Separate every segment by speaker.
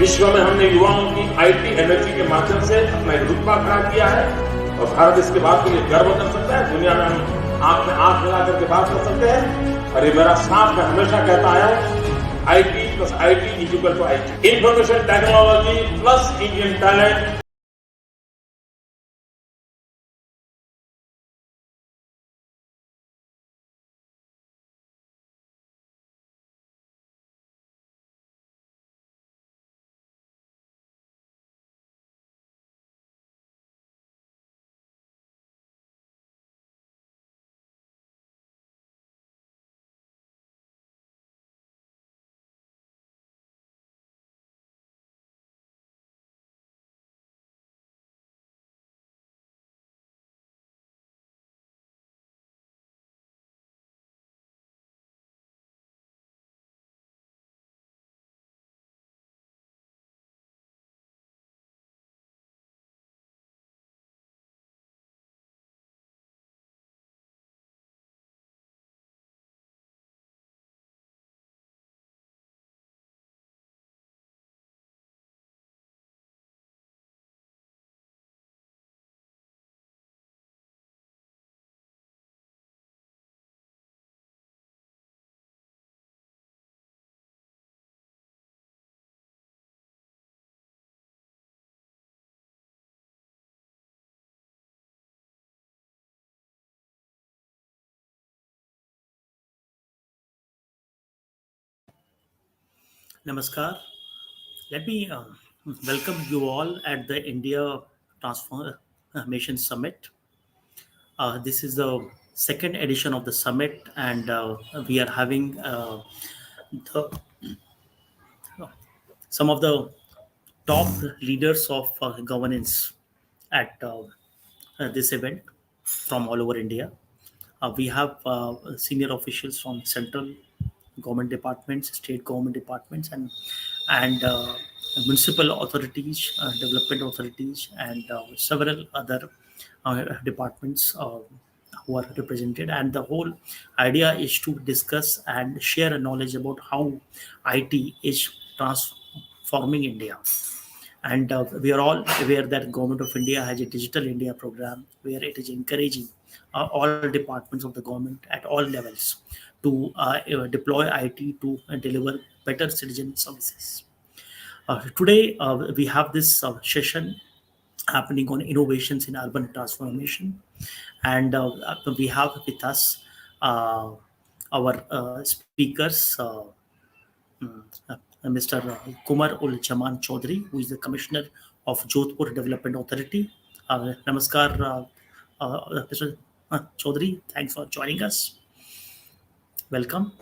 Speaker 1: विश्व में हमने युवाओं की आईटी एनर्जी के माध्यम से अपना एक रुतबा खड़ा किया है और भारत इसके बाद के लिए गर्व कर सकता है। दुनिया में हम आंख में आंख मिला करके बात कर सकते हैं। और ये मेरा साथ मैं हमेशा कहता आया हूं, IT plus IT is equal to IT. Information technology plus Indian talent.
Speaker 2: Namaskar. Let me welcome you all at the India Transformation Summit. This is the second edition of the summit, and we are having the, some of the top leaders of governance at this event from all over India. We have senior officials from central government departments, state government departments, and municipal authorities, development authorities, and several other departments who are represented. And the whole idea is to discuss and share knowledge about how IT is transforming India. And we are all aware that Government of India has a Digital India program where it is encouraging all departments of the government at all levels to deploy IT to deliver better citizen services. Today, we have this session happening on innovations in urban transformation, and we have with us our speakers, Mr. Kumar ul Chaman Chaudhary, who is the Commissioner of Jodhpur Development Authority. Namaskar, Mr. Chaudhary. Thanks for joining us. Welcome.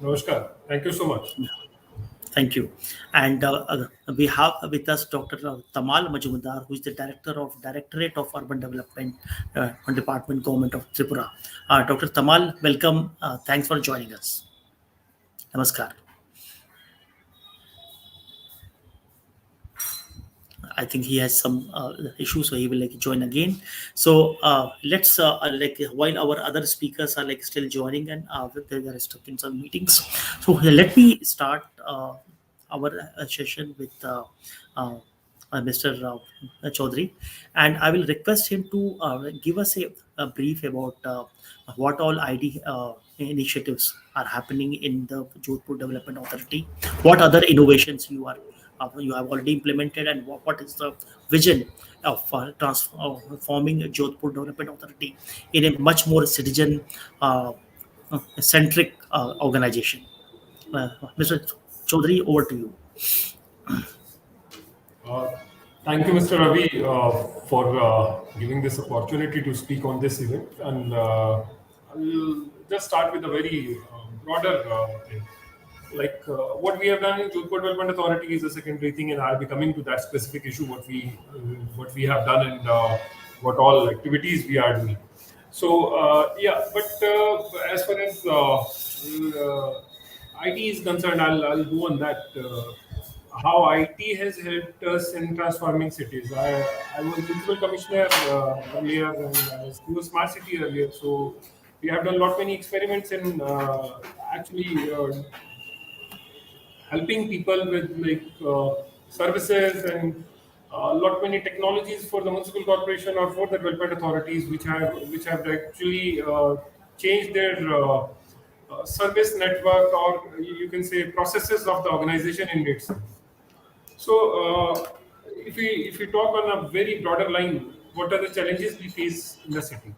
Speaker 3: Namaskar. Thank you so much.
Speaker 2: Thank you. And we have with us Dr. Tamal Majumdar, who is the Directorate of Urban Development Department, Government of Tripura. Dr. Tamal, welcome. Thanks for joining us. Namaskar. I think he has some issues, so he will join again. So let's while our other speakers are still joining and they are stuck in some meetings. So let me start our session with Mr. Chaudhary, and I will request him to give us a brief about what all ID initiatives are happening in the Jodhpur Development Authority, what other innovations you have already implemented, and what is the vision of transforming Jodhpur Development Authority in a much more citizen centric organization. Mr. Chaudhary, over to you.
Speaker 3: Uh, Thank you, Mr. Ravi, for giving this opportunity to speak on this event. And I'll just start with a very broader thing. Like what we have done in Jodhpur Development Authority is a secondary thing, and I'll be coming to that specific issue, what we have done and what all activities we are doing. So as far as IT is concerned, I'll go on that. How IT has helped us in transforming cities. I was municipal commissioner earlier, and I was smart city earlier. So we have done lot many experiments in actually helping people with services and lot many technologies for the municipal corporation or for the development authorities, which have actually changed their service network, or you can say processes of the organization in itself. So, if we talk on a very broader line, what are the challenges we face in the city?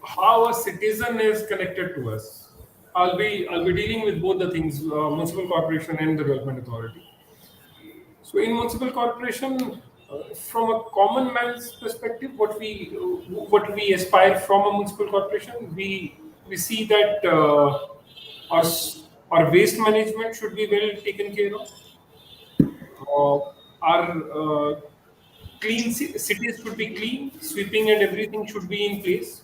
Speaker 3: How a citizen is connected to us. I'll be dealing with both the things, municipal corporation and the development authority. So, in municipal corporation, from a common man's perspective, what we aspire from a municipal corporation, we see that our our waste management should be well taken care of. Our cities should be clean, sweeping and everything should be in place.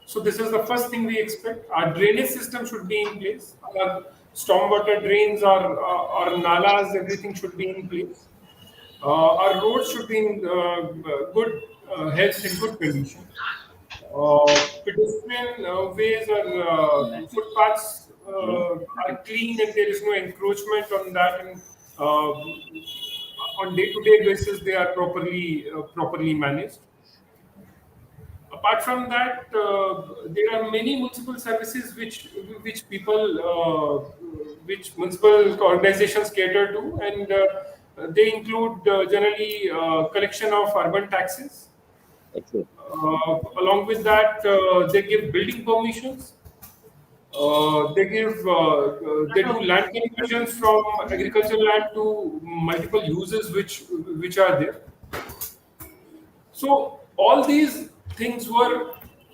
Speaker 3: So this is the first thing we expect. Our drainage system should be in place. Our stormwater drains, our nalas, everything should be in place. Our roads should be in good health and good condition. Pedestrian ways or footpaths are clean and there is no encroachment on that. And on day-to-day basis, they are properly managed. Apart from that, there are many municipal services which municipal organizations cater to, and they include generally collection of urban taxes. Along with that, they give building permissions. They do land conversions from agricultural land to multiple uses which are there. So all these things were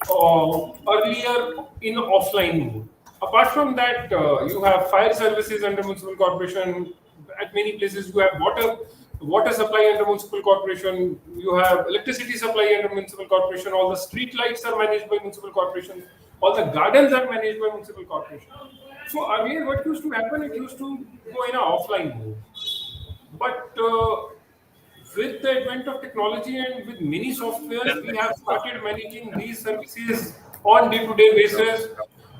Speaker 3: earlier in offline mode. Apart from that, you have fire services under municipal corporation. At many places, you have water supply under municipal corporation. You have electricity supply under municipal corporation. All the street lights are managed by municipal corporation. All the gardens are managed by municipal corporation. So earlier, what used to happen? It used to go in an offline mode. But with the advent of technology and with many softwares, we have started managing these services on day-to-day basis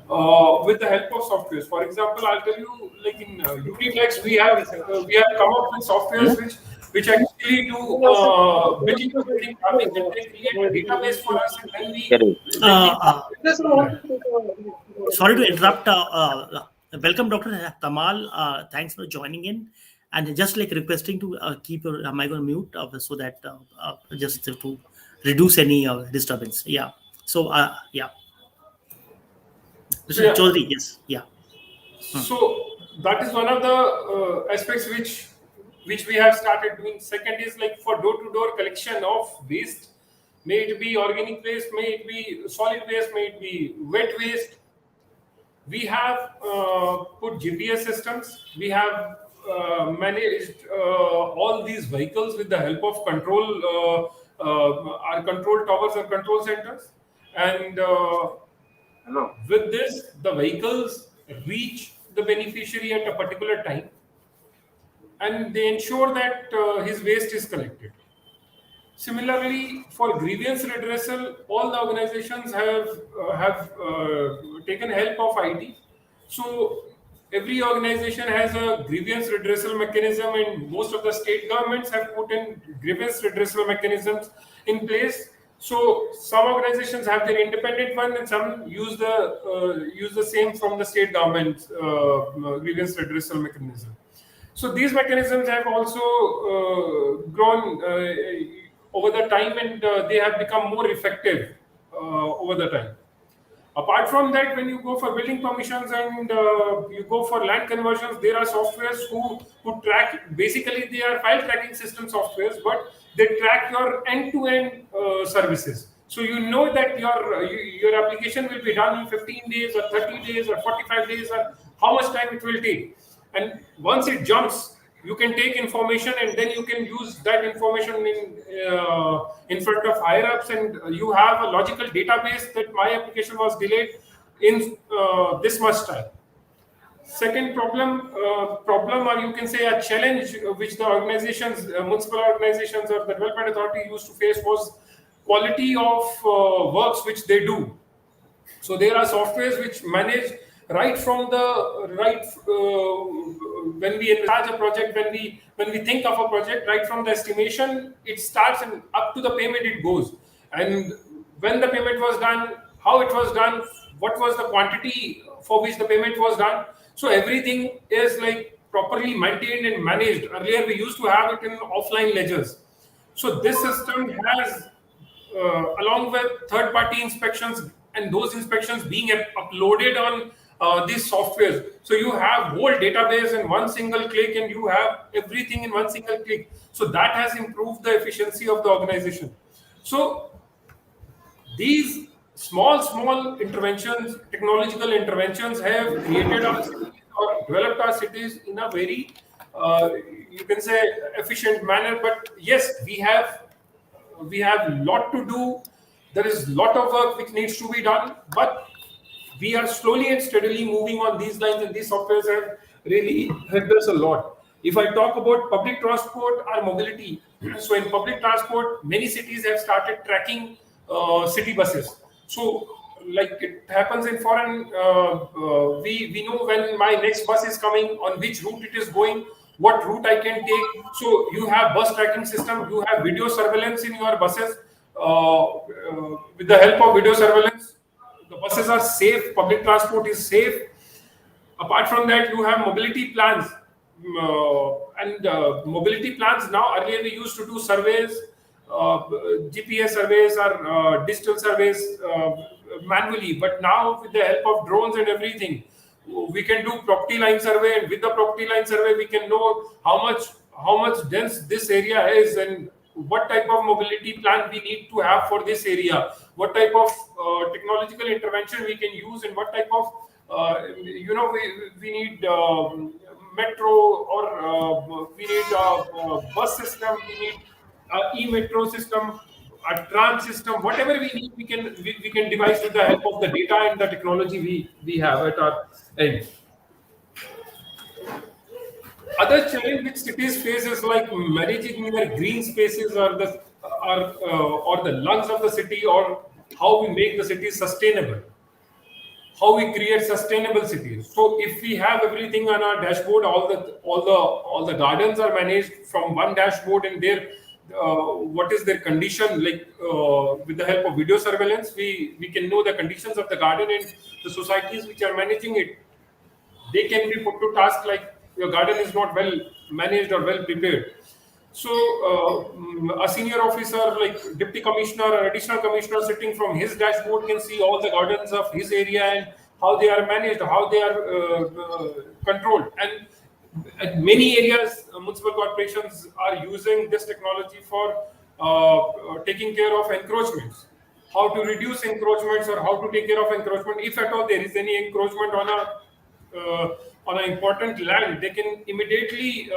Speaker 3: with the help of softwares. For example, I'll tell you, like in UTFlex, we have come up with softwares which actually do building to building mapping, and they create a database for us, and then we.
Speaker 2: Sorry to interrupt. Welcome, Dr. Tamal. Thanks for joining in. And just like requesting to keep your mic on mute so that just to reduce any disturbance. Yeah. So, yeah. Mr. Chaudhary, yes. Yeah.
Speaker 3: So that is one of the aspects which we have started doing. Second is like for door-to-door collection of waste. May it be organic waste, may it be solid waste, may it be wet waste. We have put GPS systems. We have managed all these vehicles with the help of our control towers or control centers. And with this, the vehicles reach the beneficiary at a particular time, and they ensure that his waste is collected. Similarly, for grievance redressal, all the organizations have taken help of IT. So every organization has a grievance redressal mechanism, and most of the state governments have put in grievance redressal mechanisms in place. So some organizations have their independent one, and some use the same from the state government grievance redressal mechanism. So these mechanisms have also grown over the time, and they have become more effective over the time. Apart from that, when you go for building permissions and you go for land conversions, there are softwares who track. Basically, they are file tracking system softwares, but they track your end-to-end services. So you know that your application will be done in 15 days or 30 days or 45 days, or how much time it will take. And once it jumps, you can take information, and then you can use that information in front of higher ups, and you have a logical database that my application was delayed in this much time. Second problem, or you can say a challenge, which the organizations, municipal organizations or the development authority used to face, was quality of works which they do. So there are softwares which manage right from the right when we envisage a project, when we think of a project, right from the estimation it starts and up to the payment it goes, and when the payment was done, how it was done, what was the quantity for which the payment was done. So everything is like properly maintained and managed. Earlier we used to have it in offline ledgers. So this system has, along with third-party inspections and those inspections being uploaded on these softwares. So you have whole database in one single click, and you have everything in one single click. So that has improved the efficiency of the organization. So these small interventions, technological interventions, have created our cities or developed our cities in a very, you can say, efficient manner. But yes, we have lot to do. There is lot of work which needs to be done, but we are slowly and steadily moving on these lines, and these softwares have really helped us a lot. If I talk about public transport or mobility, so in public transport, many cities have started tracking city buses. So like it happens in foreign, we know when my next bus is coming, on which route it is going, what route I can take. So you have bus tracking system, you have video surveillance in your buses. With the help of video surveillance, the buses are safe, public transport is safe. Apart from that, you have mobility plans. And mobility plans now, earlier we used to do surveys, GPS surveys or digital surveys manually, but now with the help of drones and everything, we can do property line survey, and with the property line survey we can know how much dense this area is, and what type of mobility plan we need to have for this area, what type of technological intervention we can use, and what type of we need metro, or we need a bus system, we need e-metro system, a tram system, whatever we need, we can devise with the help of the data and the technology we have at our end. Other challenge which cities face is like managing their green spaces, or the lungs of the city, or how we make the city sustainable, how we create sustainable cities. So if we have everything on our dashboard, all the gardens are managed from one dashboard, and their what is their condition, like with the help of video surveillance, we can know the conditions of the garden, and the societies which are managing it, they can be put to task like your garden is not well managed or well prepared. So a senior officer like deputy commissioner or additional commissioner sitting from his dashboard can see all the gardens of his area and how they are managed, how they are controlled. And at many areas, municipal corporations are using this technology for taking care of encroachments, how to reduce encroachments, or how to take care of encroachment. If at all there is any encroachment on an important land, they can immediately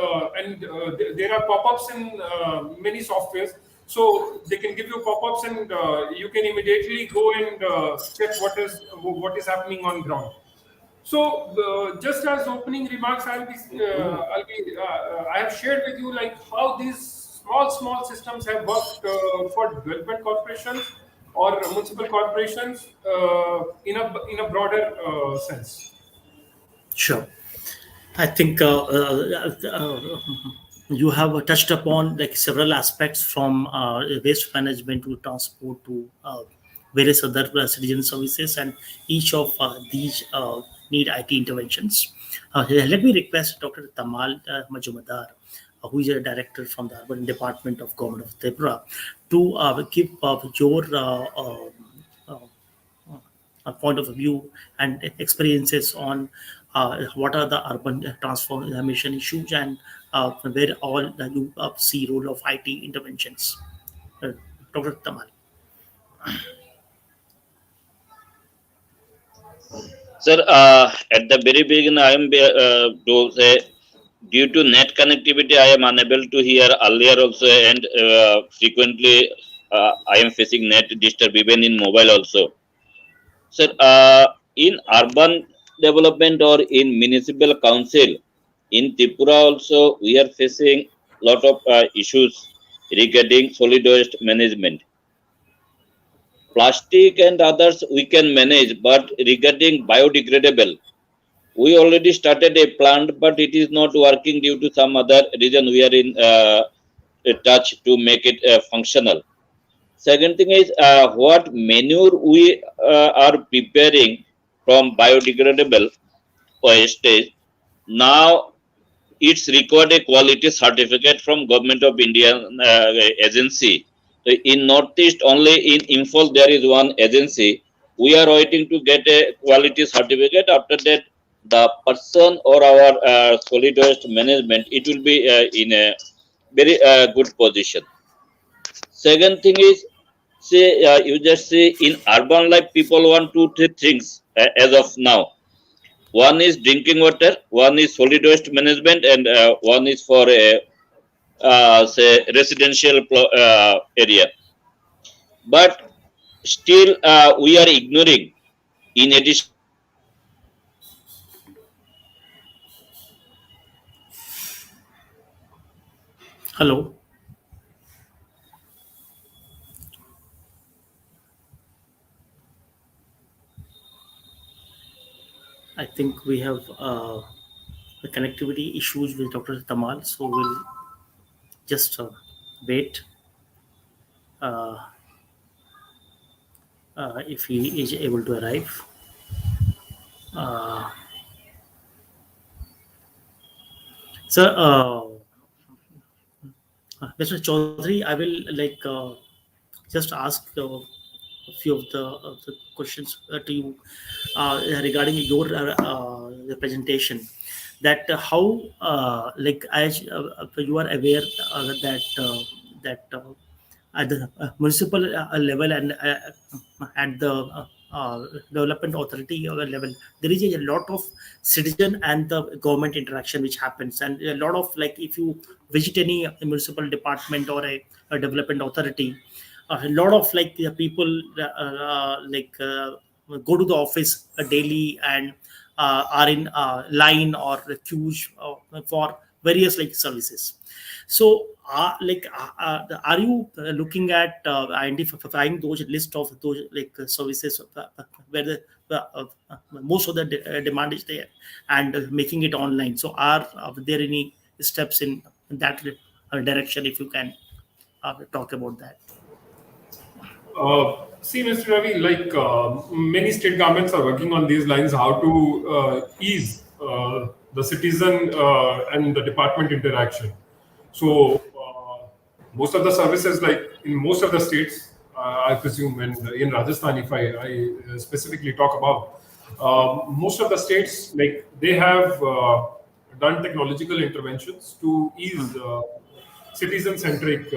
Speaker 3: there are pop-ups in many softwares, so they can give you pop-ups, and you can immediately go and check what is happening on ground. So just as opening remarks, I have shared with you like how these small systems have worked for development corporations or municipal corporations in a broader sense.
Speaker 2: Sure. I think you have touched upon like several aspects from waste management to transport to various other citizen services, and each of these need IT interventions. Let me request Dr. Tamal Majumdar, who is a director from the Urban Department of Government of Tripura, to give your uh, point of view and experiences on what are the urban transformation issues and where all you see role of IT interventions. Uh, Dr. Tamal.
Speaker 4: Sir, at the very beginning, I am to say due to net connectivity, I am unable to hear earlier also, and frequently I am facing net disturb even in mobile also. Sir, in urban development or in municipal council in Tripura also, we are facing lot of issues regarding solid waste management. Plastic and others we can manage, but regarding biodegradable, we already started a plant, but it is not working due to some other reason. We are in touch to make it functional. Second thing is what manure we are preparing from biodegradable wastage. Now it's required a quality certificate from Government of India agency. So in Northeast, only in Imphal there is one agency. We are waiting to get a quality certificate. After that, the person or our solid waste management, it will be in a very good position. Second thing is, say you just say in urban life, people want two three things as of now. One is drinking water, one is solid waste management, and one is for a say residential area. But still, we are ignoring. In addition,
Speaker 2: Hello. I think we have the connectivity issues with Dr. Tamal, so we'll just wait uh, if he is able to arrive. Uh, Sir, Mr. Chaudhary, I will like just ask a few of the questions to you regarding your the presentation. That how like as you are aware that at the municipal level and at the development authority level, there is a lot of citizen and the government interaction which happens, and a lot of like if you visit any municipal department or a development authority, a lot of like people go to the office daily and are in line or queues for various like services. So are you looking at identifying those list of those like services where the most of the demand is there and making it online? So are there any steps in that direction, if you can talk about that?
Speaker 3: See, Mr. Ravi, like many state governments are working on these lines, how to ease the citizen and the department interaction. So, most of the services, like in most of the states, I presume, and in Rajasthan, if I specifically talk about, most of the states, like they have done technological interventions to ease citizen-centric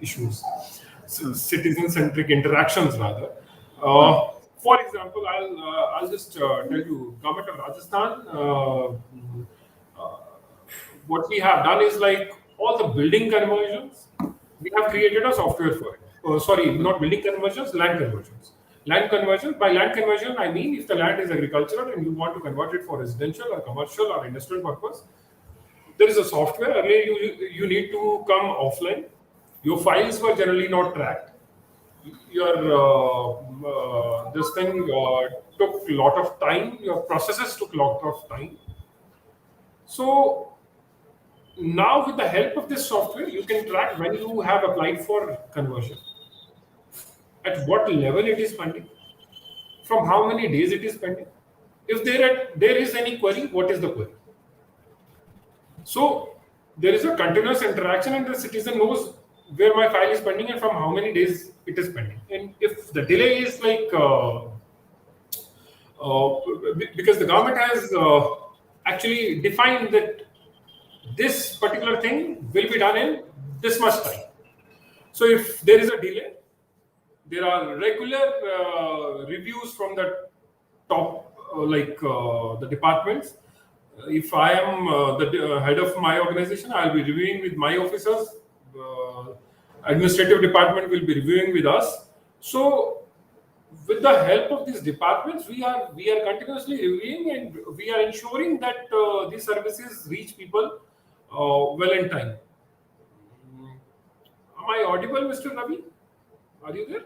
Speaker 3: issues, citizen-centric interactions rather. For example, I'll just tell you, government of Rajasthan, what we have done is like all the building conversions, we have created a software for it. Sorry, not building conversions, land conversions. Land conversion, by land conversion, I mean if the land is agricultural and you want to convert it for residential or commercial or industrial purpose, there is a software. Earlier, you need to come offline. Your files were generally not tracked. Your this thing took a lot of time. Your processes took a lot of time. So now with the help of this software, you can track when you have applied for conversion, at what level it is pending, from how many days it is pending. If there is any query, what is the query? So there is a continuous interaction, and the citizen knows where my file is pending and from how many days it is pending. And if the delay is like because the government has actually defined that this particular thing will be done in this much time. So if there is a delay, there are regular reviews from the top, the departments. If I am the head of my organization, I'll be reviewing with my officers. Administrative department will be reviewing with us. So with the help of these departments, we are continuously reviewing, and we are ensuring that these services reach people well in time. Am I audible, Mr. Ravi? Are you there?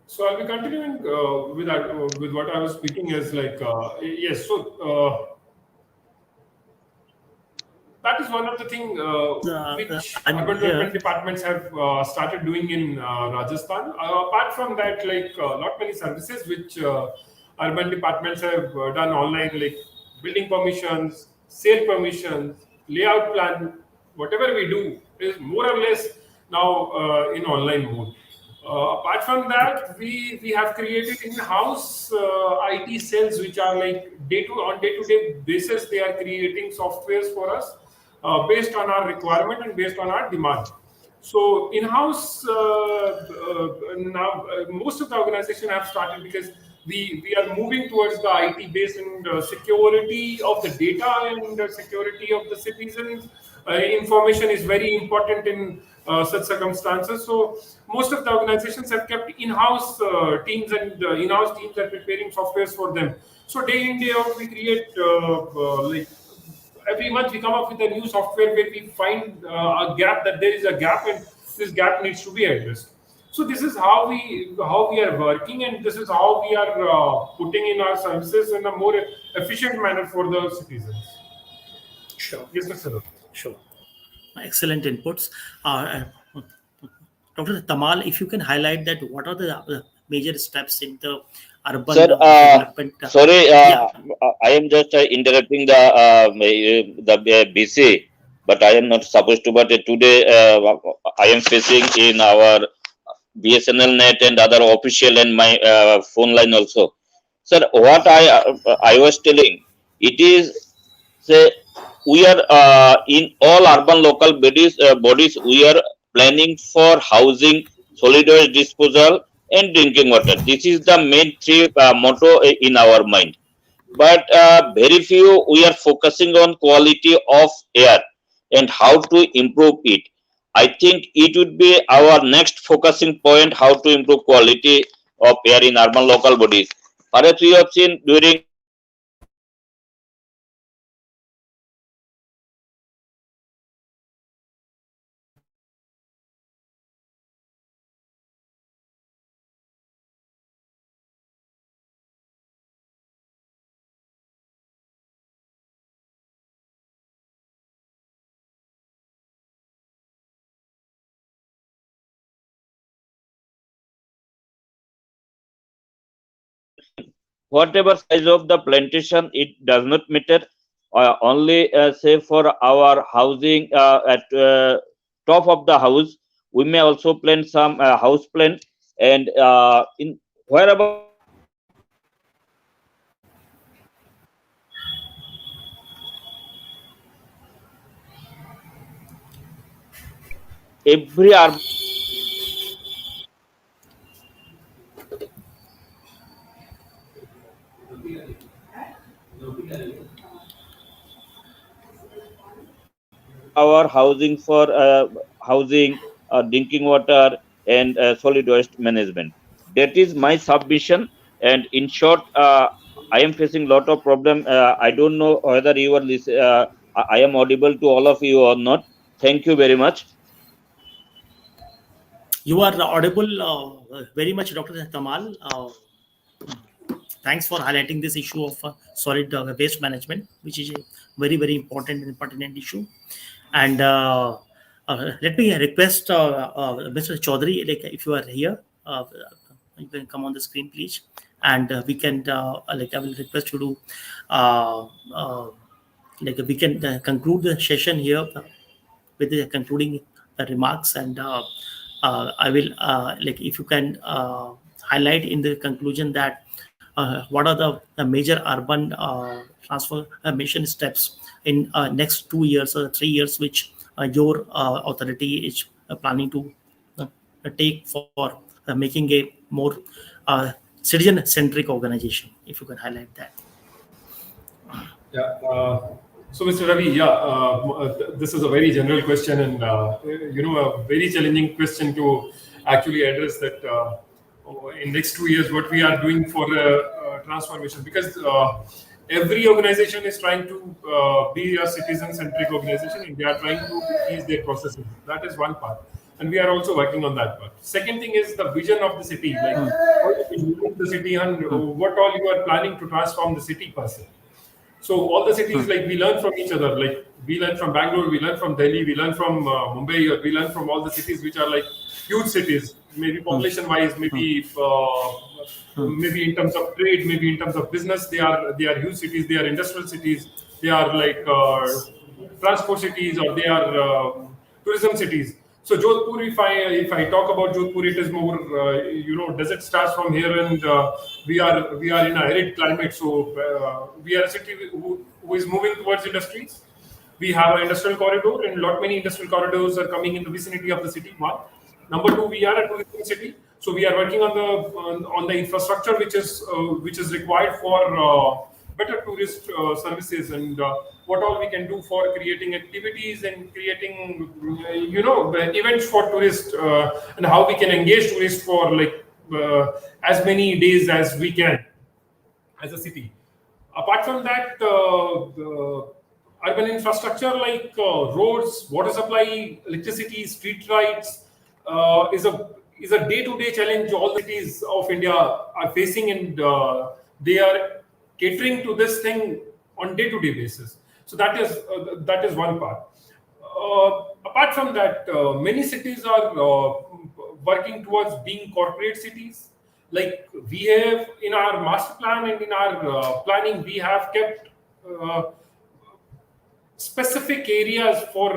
Speaker 3: So I'll be continuing with what I was speaking is like yes. So that is one of the thing which
Speaker 2: I'm
Speaker 3: urban
Speaker 2: here.
Speaker 3: development departments have started doing in Rajasthan. Apart from that, like not many services which urban departments have done online, like building permissions, sale permissions, layout plan, whatever we do is more or less now in online mode. Apart from that, we have created in-house IT cells which are like day-to-day basis. They are creating softwares for us based on our requirement and based on our demand. So in-house now most of the organization have started because we are moving towards the IT based and security of the data and security of the citizens. Information is very important in such circumstances. So most of the organizations have kept in-house teams, and in-house teams are preparing softwares for them. So day in day out we create like every month we come up with a new software where we find a gap, that there is a gap and this gap needs to be addressed. So this is how we are working, and this is how we are putting in our services in a more efficient manner for the citizens.
Speaker 2: Sure.
Speaker 3: Yes, Mr.
Speaker 2: Sure. Excellent inputs. Dr. Tamal, if you can highlight that, what are the major steps in the urban
Speaker 4: Sir,
Speaker 2: development?
Speaker 4: sorry,
Speaker 2: Yeah.
Speaker 4: I am just interrupting the BC, but I am not supposed to. But today I am facing in our BSNL net and other official and my phone line also. Sir, what I was telling, it is say we are in all urban local bodies we are planning for housing, solid waste disposal, and drinking water. This is the main three motto in our mind. But very few we are focusing on quality of air and how to improve it. I think it would be our next focusing point, how to improve quality of air in urban local bodies. Perhaps we have seen during whatever size of the plantation, it does not matter. Only say for our housing at top of the house, we may also plant some house plant, and in wherever every urban our housing for housing, drinking water, and solid waste management. That is my submission. And in short, I am facing lot of problem. I don't know whether you are I am audible to all of you or not. Thank you very much.
Speaker 2: You are audible very much, Dr. Tamal. Thanks for highlighting this issue of solid waste management, which is a very, very important and pertinent issue. And let me request Mr. Chaudhary, like if you are here, you can come on the screen, please. And we can, like I will request you to, like we can conclude the session here with the concluding remarks. And I will, like if you can highlight in the conclusion that what are the major urban transformation steps in next 2 years or 3 years, which your authority is planning to take for making a more citizen-centric organization. If you can highlight that.
Speaker 3: Yeah. So, Mr. Ravi, this is a very general question, and a very challenging question to actually address that in next 2 years what we are doing for transformation, because every organization is trying to be a citizen-centric organization, and they are trying to ease their processes. That is one part, and we are also working on that part. Second thing is the vision of the city, like how you vision the city and what all you are planning to transform the city per se. So all the cities, like we learn from each other. Like we learn from Bangalore, we learn from Delhi, we learn from Mumbai, or we learn from all the cities which are like huge cities, maybe population-wise, maybe maybe in terms of trade, maybe in terms of business, they are huge cities. They are industrial cities. They are like transport cities, or they are tourism cities. So Jodhpur, if I talk about Jodhpur, it is more desert starts from here, and we are in a arid climate. So we are a city who is moving towards industries. We have an industrial corridor, and many industrial corridors are coming in the vicinity of the city. One. Number two, we are a tourism city, so we are working on the infrastructure which is required for better tourist services, and what all we can do for creating activities and creating events for tourists, and how we can engage tourists for like as many days as we can as a city. Apart from that, the urban infrastructure like roads, water supply, electricity, street lights is a day-to-day challenge all the cities of India are facing, and they are catering to this thing on day-to-day basis. So that is one part. Apart from that, many cities are working towards being corporate cities. Like we have in our master plan and in our planning, we have kept specific areas for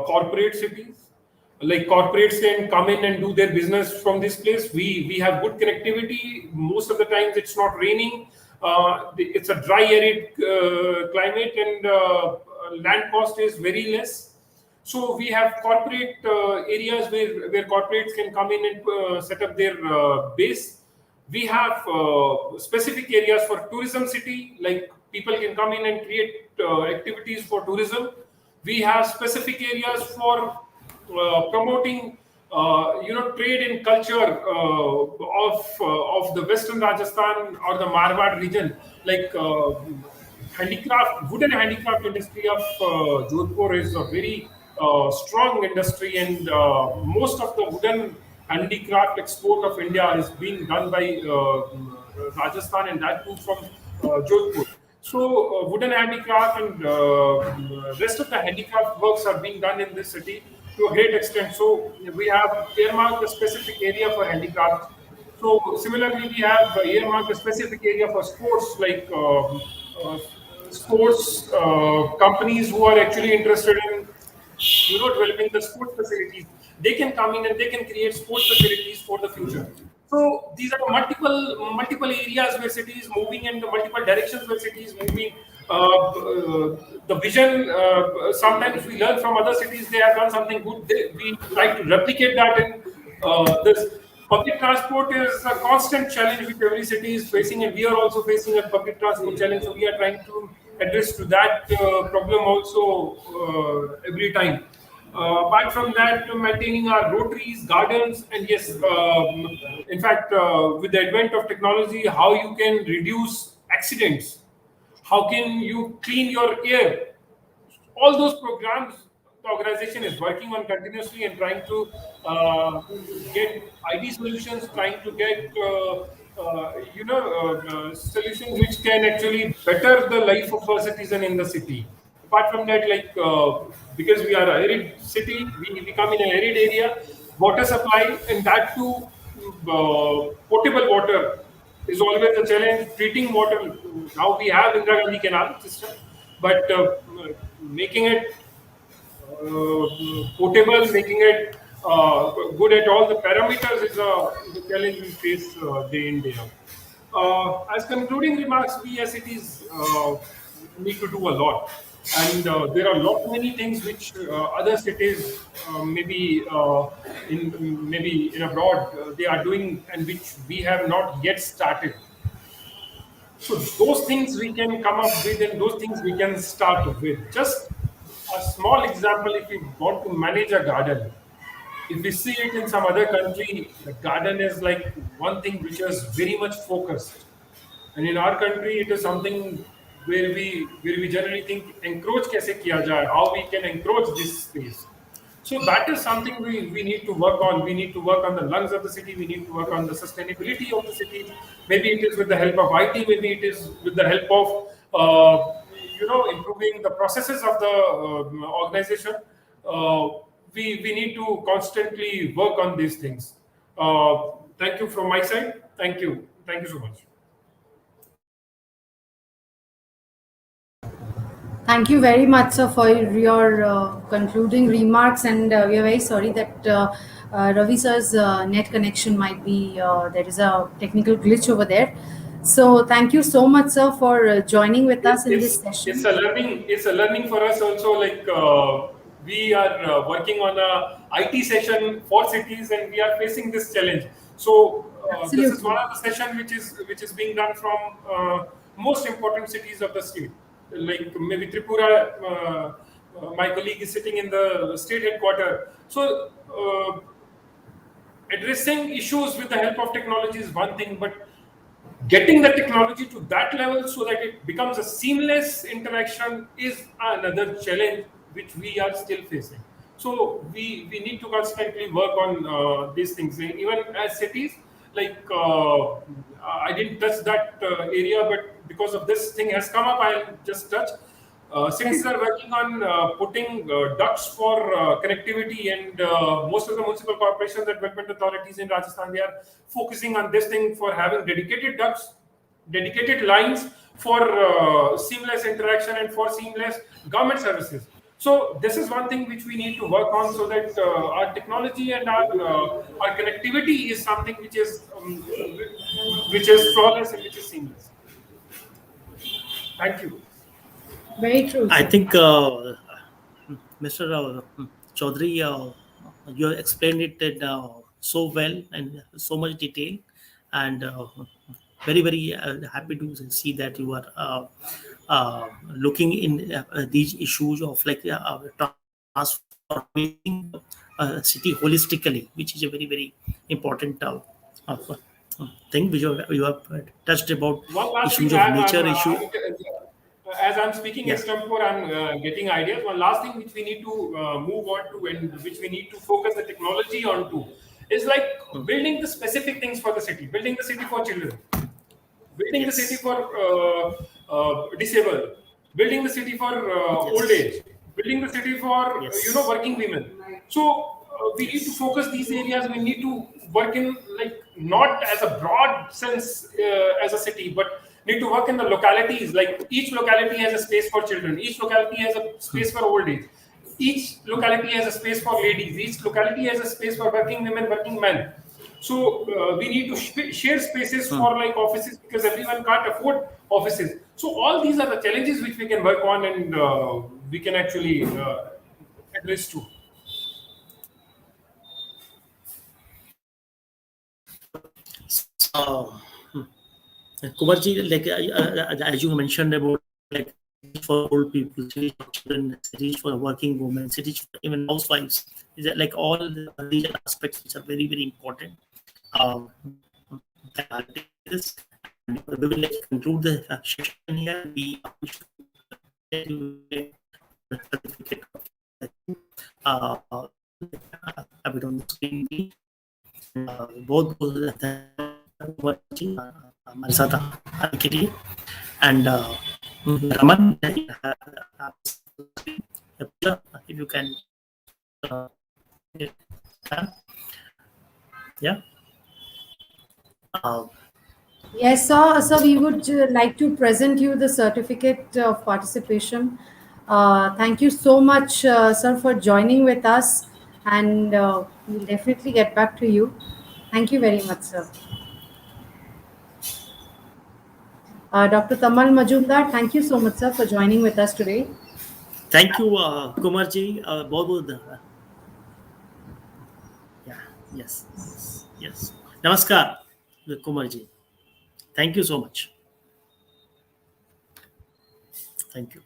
Speaker 3: corporate cities. Like corporates can come in and do their business from this place. We have good connectivity. Most of the times it's not raining. It's a dry, arid climate, and land cost is very less. So we have corporate areas where corporates can come in and set up their base. We have specific areas for tourism city, like people can come in and create activities for tourism. We have specific areas for promoting trade and culture of the Western Rajasthan or the Marwar region, like wooden handicraft industry of Jodhpur is a very strong industry, and most of the wooden handicraft export of India is being done by Rajasthan, and that too from Jodhpur. So wooden handicraft and rest of the handicraft works are being done in this city to a great extent. So we have earmarked a specific area for handicraft. So similarly, we have earmarked a specific area for sports, like sports companies who are actually interested in developing the sports facilities. They can come in and they can create sports facilities for the future. So these are multiple areas where city is moving, and the multiple directions where city is moving. The vision, sometimes we learn from other cities, they have done something good. We try to replicate that in this. Public transport is a constant challenge which every city is facing, and we are also facing a public transport challenge. So we are trying to address to that problem also every time. Apart from that, maintaining our rotaries, gardens, and yes, in fact, with the advent of technology, how you can reduce accidents, how can you clean your air, all those programs the organization is working on continuously and trying to get ID solutions, trying to get solutions which can actually better the life of a citizen in the city. Apart from that, like because we are a arid city, we come in an arid area, water supply and that too potable water is always a challenge. Treating water, now we have Indira Gandhi Canal system, but making it potable, making it good at all the parameters is a challenge we face day in, day out. As concluding remarks, we as cities need to do a lot. And there are many things which other cities, maybe in abroad, they are doing, and which we have not yet started. So those things we can come up with, and those things we can start with. Just a small example: if we want to manage a garden, if we see it in some other country, the garden is like one thing which is very much focused, and in our country, it is something where we generally think encroach kaise kiya jaye, how we can encroach this space. So that is something we need to work on. We need to work on the lungs of the city. We need to work on the sustainability of the city. Maybe it is with the help of IT. Maybe it is with the help of improving the processes of the organization. We need to constantly work on these things. Thank you from my side. Thank you so much.
Speaker 5: Thank you very much, sir, for your concluding remarks. And we are very sorry that Ravi sir's net connection might be, there is a technical glitch over there. So thank you so much, sir, for joining with us in this session.
Speaker 3: It's a learning for us also. Like we are working on a IT session for cities, and we are facing this challenge. So this is one of the session which is being done from most important cities of the state. Like maybe Tripura, my colleague is sitting in the state headquarters. So addressing issues with the help of technology is one thing, but getting the technology to that level so that it becomes a seamless interaction is another challenge which we are still facing. So we need to constantly work on these things. Even as cities, like I didn't touch that area, but because of this thing has come up, I'll just touch. Cities are working on putting ducts for connectivity, and most of the municipal corporations and development authorities in Rajasthan, they are focusing on this thing for having dedicated ducts, dedicated lines for seamless interaction and for seamless government services. So this is one thing which we need to work on, so that our technology and our connectivity is something which is flawless and which is seamless. Thank you.
Speaker 5: Very true, sir.
Speaker 2: I think Mr. Chaudhary, you explained it so well and so much detail, and very, very happy to see that you are looking in these issues of like transforming city holistically, which is a very, very important thing which you have touched about. Issues of nature issue.
Speaker 3: As I'm speaking extempore, I'm getting ideas. One last thing which we need to move on to, and which we need to focus the technology onto, is like building the specific things for the city, building the city for children, building the city for disabled, building the city for old age, building the city for working women. So we need to focus these areas. We need to work in like not as a broad sense as a city, but need to work in the localities. Like each locality has a space for children, each locality has a space for old age, each locality has a space for ladies, each locality has a space for working women, working men. So we need to share spaces for like offices, because everyone can't afford offices. So all these are the challenges which we can work on, and we can actually address too.
Speaker 2: Kumarji, like as you mentioned about like for old people, cities for children, cities for working women, cities for even housewives. Is that like all the religion aspects which are very, very important. I'll take this and we will conclude the session here. We certificate have it on the screen. बहुत हमारे साथ आने के लिए and Raman, if you can, yeah.
Speaker 5: Yes, sir. So we would like to present you the certificate of participation. Thank you so much, sir, for joining with us, and we'll definitely get back to you. Thank you very much, sir. Dr. Tamal Majumdar, thank you so much, sir, for joining with us today.
Speaker 2: Thank you, Kumar ji. Yeah, yes. Namaskar, Kumar ji. Thank you so much. Thank you.